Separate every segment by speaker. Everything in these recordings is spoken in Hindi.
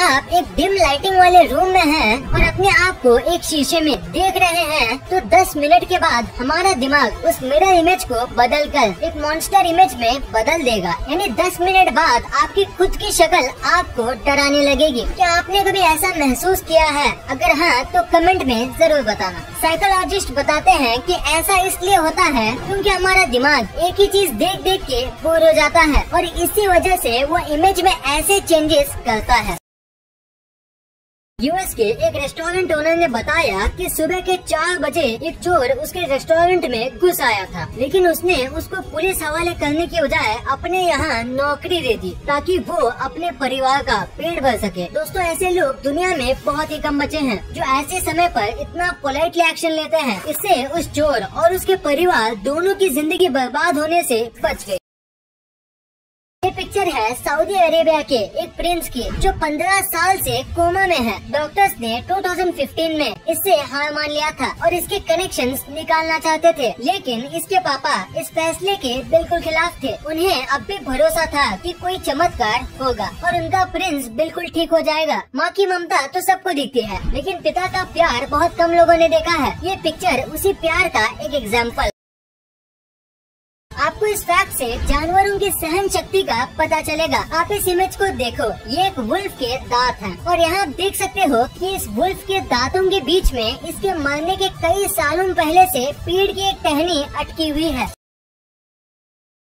Speaker 1: आप एक डिम लाइटिंग वाले रूम में हैं और अपने आप को एक शीशे में देख रहे हैं तो 10 मिनट के बाद हमारा दिमाग उस मिरर इमेज को बदलकर एक मॉन्स्टर इमेज में बदल देगा। यानी 10 मिनट बाद आपकी खुद की शक्ल आपको डराने लगेगी। क्या आपने कभी ऐसा महसूस किया है? अगर हाँ तो कमेंट में जरूर बताना। साइकोलॉजिस्ट बताते हैं कि ऐसा इसलिए होता है क्योंकि हमारा दिमाग एक ही चीज देख देख के बोर हो जाता है और इसी वजह से वो इमेज में ऐसे चेंजेस करता है। यूएस के एक रेस्टोरेंट ओनर ने बताया कि सुबह के 4 बजे एक चोर उसके रेस्टोरेंट में घुस आया था, लेकिन उसने उसको पुलिस हवाले करने की बजाय अपने यहाँ नौकरी दे दी ताकि वो अपने परिवार का पेट भर सके। दोस्तों, ऐसे लोग दुनिया में बहुत ही कम बचे हैं जो ऐसे समय पर इतना पोलाइटली एक्शन लेते हैं। इससे उस चोर और उसके परिवार दोनों की जिंदगी बर्बाद होने से बच गई। ये पिक्चर है सऊदी अरेबिया के एक प्रिंस की जो 15 साल से कोमा में है। डॉक्टर्स ने 2015 में इससे हार मान लिया था और इसके कनेक्शंस निकालना चाहते थे, लेकिन इसके पापा इस फैसले के बिल्कुल खिलाफ थे। उन्हें अब भी भरोसा था कि कोई चमत्कार होगा और उनका प्रिंस बिल्कुल ठीक हो जाएगा। माँ की ममता तो सबको दिखती है, लेकिन पिता का प्यार बहुत कम लोगों ने देखा है। ये पिक्चर उसी प्यार का एक एग्जाम्पल। आपको इस फैक्ट से जानवरों की सहन शक्ति का पता चलेगा। आप इस इमेज को देखो, ये एक वुल्फ के दांत हैं और यहाँ आप देख सकते हो कि इस वुल्फ के दांतों के बीच में इसके मरने के कई सालों पहले से पेड़ की एक टहनी अटकी हुई है।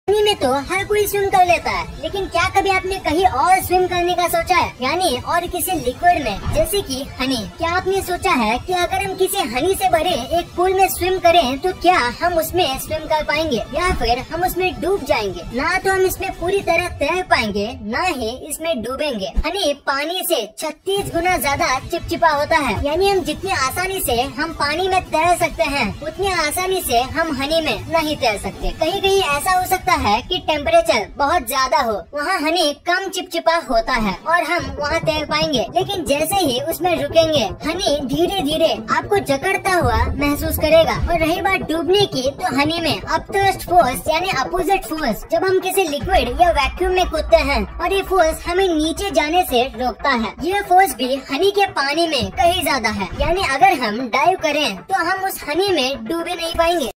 Speaker 1: पानी में तो हर कोई स्विम कर लेता है, लेकिन क्या कभी आपने कहीं और स्विम करने का सोचा है? यानी और किसी लिक्विड में, जैसे कि हनी। क्या आपने सोचा है कि अगर हम किसी हनी से भरे एक पूल में स्विम करें तो क्या हम उसमें स्विम कर पाएंगे या फिर हम उसमें डूब जाएंगे? ना तो हम इसमें पूरी तरह तैर पाएंगे, ना ही इसमें डूबेंगे। हनी पानी से 36 गुना ज्यादा चिपचिपा होता है। यानी हम जितनी आसानी से हम पानी में तैर सकते हैं, उतनी आसानी से हम हनी में नहीं तैर सकते। कहीं कहीं ऐसा हो सकता है कि टेम्परेचर बहुत ज्यादा हो, वहाँ हनी कम चिपचिपा होता है और हम वहाँ तैर पाएंगे, लेकिन जैसे ही उसमें रुकेंगे हनी धीरे धीरे आपको जकड़ता हुआ महसूस करेगा। और रही बात डूबने की, तो हनी में अपथ्रस्ट फोर्स यानी अपोजिट फोर्स, जब हम किसी लिक्विड या वैक्यूम में कूदते हैं और ये फोर्स हमें नीचे जाने से रोकता है, ये फोर्स भी हनी के पानी में कहीं ज्यादा है। यानी अगर हम डाइव करें तो हम उस हनी में डूबे नहीं पाएंगे।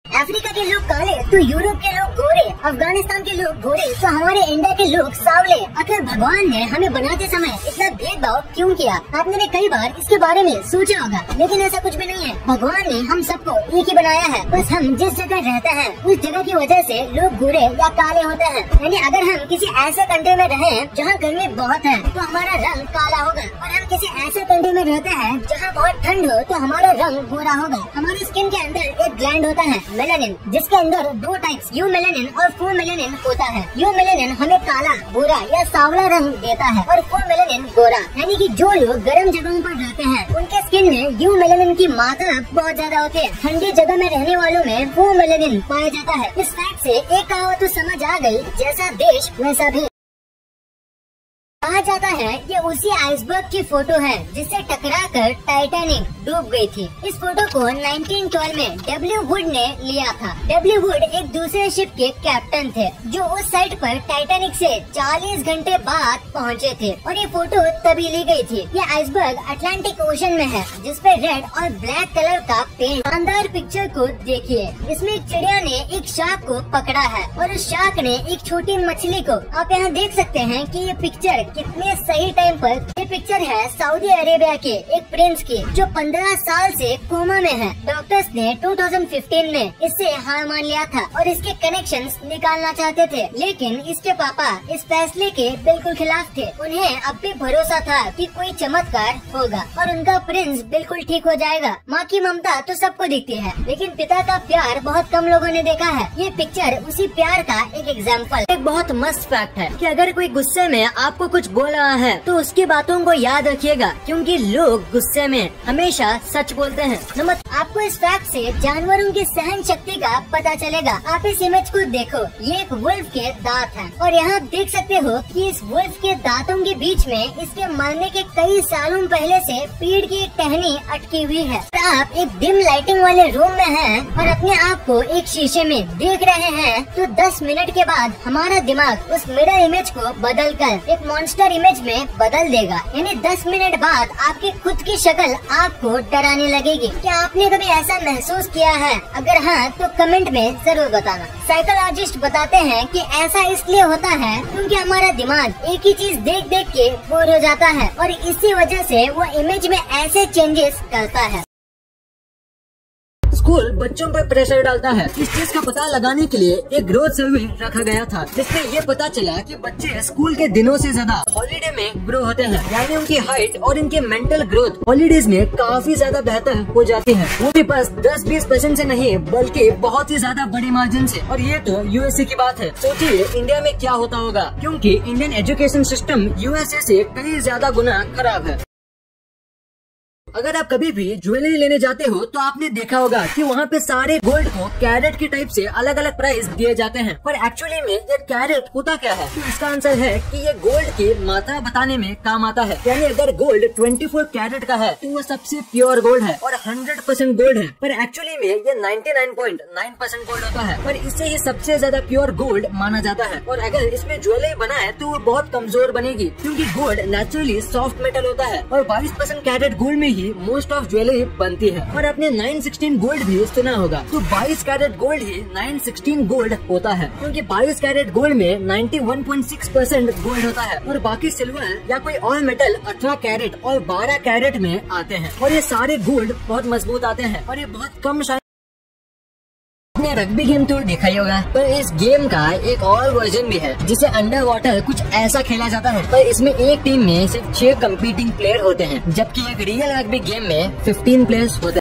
Speaker 1: अफ्रीका के लोग काले तो यूरोप के लोग गोरे, अफगानिस्तान के लोग गोरे तो हमारे इंडिया के लोग सावले। आखिर भगवान ने हमें बनाते समय इतना भेदभाव क्यों किया? आपने भी कई बार इसके बारे में सोचा होगा, लेकिन ऐसा कुछ भी नहीं है। भगवान ने हम सबको एक ही बनाया है, बस हम जिस जगह रहते हैं उस जगह की वजह से लोग गोरे या काले होते हैं। यानी अगर हम किसी ऐसे कंट्री में रहें जहाँ गर्मी बहुत है तो हमारा रंग काला होगा, और हम किसी ऐसे कंट्री में रहते हैं जहाँ बहुत ठंड हो तो हमारा रंग गोरा होगा। हमारी स्किन के अंदर एक ग्लैंड होता है मेलानिन, जिसके अंदर 2 टाइप्स यू मेलानिन और फू मेलानिन होता है। यू मेलानिन हमें काला, भूरा या सांवला रंग देता है और फू मेलानिन गोरा। यानी कि जो लोग गर्म जगहों पर रहते हैं उनके स्किन में यू मेलानिन की मात्रा बहुत ज्यादा होती है। ठंडी जगह में रहने वालों में फू मेलानिन पाया जाता है। इस फैक्ट से एक कहावत तो समझ आ गई, जैसा देश वैसा भी। कहा जाता है ये उसी आइसबर्ग की फोटो है जिससे टकराकर टाइटैनिक डूब गई थी। इस फोटो को 1912 में डब्ल्यू वुड ने लिया था। डब्ल्यू वुड एक दूसरे शिप के कैप्टन थे जो उस साइट पर टाइटैनिक से 40 घंटे बाद पहुंचे थे, और ये फोटो तभी ली गई थी। ये आइसबर्ग अटलांटिक ओशन में है, जिसपे रेड और ब्लैक कलर का पेंट। शानदार पिक्चर को देखिए, इसमें एक चिड़िया ने एक शार्क को पकड़ा है और उस शार्क ने एक छोटी मछली को। आप यहाँ देख सकते हैं कि ये पिक्चर कितने सही टाइम पर। ये पिक्चर है सऊदी अरेबिया के एक प्रिंस की जो 15 साल से कोमा में है। डॉक्टर्स ने 2015 में इससे हार मान लिया था और इसके कनेक्शंस निकालना चाहते थे, लेकिन इसके पापा इस फैसले के बिल्कुल खिलाफ थे। उन्हें अब भी भरोसा था कि कोई चमत्कार होगा और उनका प्रिंस बिल्कुल ठीक हो जाएगा। माँ की ममता तो सबको दिखती है, लेकिन पिता का प्यार बहुत कम लोगों ने देखा है। ये पिक्चर उसी प्यार का एक एग्जाम्पल। एक बहुत मस्त फैक्ट है कि अगर कोई गुस्से में आपको कुछ बोल रहा है तो उसकी बातों को याद रखिएगा, क्योंकि लोग गुस्से में हमेशा सच बोलते हैं। नंबर, आपको इस फैक्ट से जानवरों की सहन शक्ति का पता चलेगा। आप इस इमेज को देखो, ये एक वुल्फ के दांत हैं और यहाँ देख सकते हो कि इस वुल्फ के दांतों के बीच में इसके मरने के कई सालों पहले से पेड़ की एक टहनी अटकी हुई है। आप एक डिम लाइटिंग वाले रूम में हैं और अपने आप को एक शीशे में देख रहे हैं तो 10 मिनट के बाद हमारा दिमाग उस मिरर इमेज को बदलकर एक मॉन्स्टर पोस्टर इमेज में बदल देगा, यानी 10 मिनट बाद आपकी खुद की शक्ल आपको डराने लगेगी। क्या आपने कभी ऐसा महसूस किया है? अगर हाँ तो कमेंट में जरूर बताना। साइकोलॉजिस्ट बताते हैं कि ऐसा इसलिए होता है क्योंकि हमारा दिमाग एक ही चीज देख देख के बोर हो जाता है और इसी वजह से वो इमेज में ऐसे चेंजेस करता है।
Speaker 2: स्कूल बच्चों पर प्रेशर डालता है। इस चीज का पता लगाने के लिए एक ग्रोथ सर्वे रखा गया था, जिसमें ये पता चला कि बच्चे स्कूल के दिनों से ज्यादा हॉलीडे में ग्रो होते हैं, यानी उनकी हाइट और इनके मेंटल ग्रोथ हॉलीडेज में काफी ज्यादा बेहतर हो जाती है, वो भी बस 10-20% से नहीं बल्कि बहुत ही ज्यादा बड़ी मार्जिन से। और ये तो यूएसए की बात है, सोचिए इंडिया में क्या होता होगा, क्योंकि इंडियन एजुकेशन सिस्टम यूएसए से कई ज्यादा गुना खराब है। अगर आप कभी भी ज्वेलरी लेने जाते हो तो आपने देखा होगा कि वहाँ पे सारे गोल्ड को कैरेट के टाइप से अलग अलग प्राइस दिए जाते हैं, पर एक्चुअली में ये कैरेट होता क्या है? तो इसका आंसर है कि ये गोल्ड की मात्रा बताने में काम आता है। यानी अगर गोल्ड 24 कैरेट का है तो वो सबसे प्योर गोल्ड है और 100% गोल्ड है, पर एक्चुअली में ये 99.9% गोल्ड होता है, पर इससे ही सबसे ज्यादा प्योर गोल्ड माना जाता है। और अगर इसमें ज्वेलरी बनाए तो वो बहुत कमजोर बनेगी, क्योंकि गोल्ड नेचुरली सॉफ्ट मेटल होता है और 22% कैरेट गोल्ड में मोस्ट ऑफ ज्वेलरी बनती है। और आपने 916 गोल्ड भी सुना होगा, तो 22 कैरेट गोल्ड ही 916 गोल्ड होता है, क्योंकि 22 कैरेट गोल्ड में 91.6% गोल्ड होता है और बाकी सिल्वर या कोई और मेटल 18 कैरेट और 12 कैरेट में आते हैं। और ये सारे गोल्ड बहुत मजबूत आते हैं और ये बहुत कम आपने रग्बी गेम तो देखा ही होगा, पर इस गेम का एक और वर्जन भी है जिसे अंडर वाटर कुछ ऐसा खेला जाता है, पर इसमें एक टीम में सिर्फ 6 कंपीटिंग प्लेयर होते हैं, जबकि एक रियल रग्बी गेम में 15 प्लेयर्स होते हैं।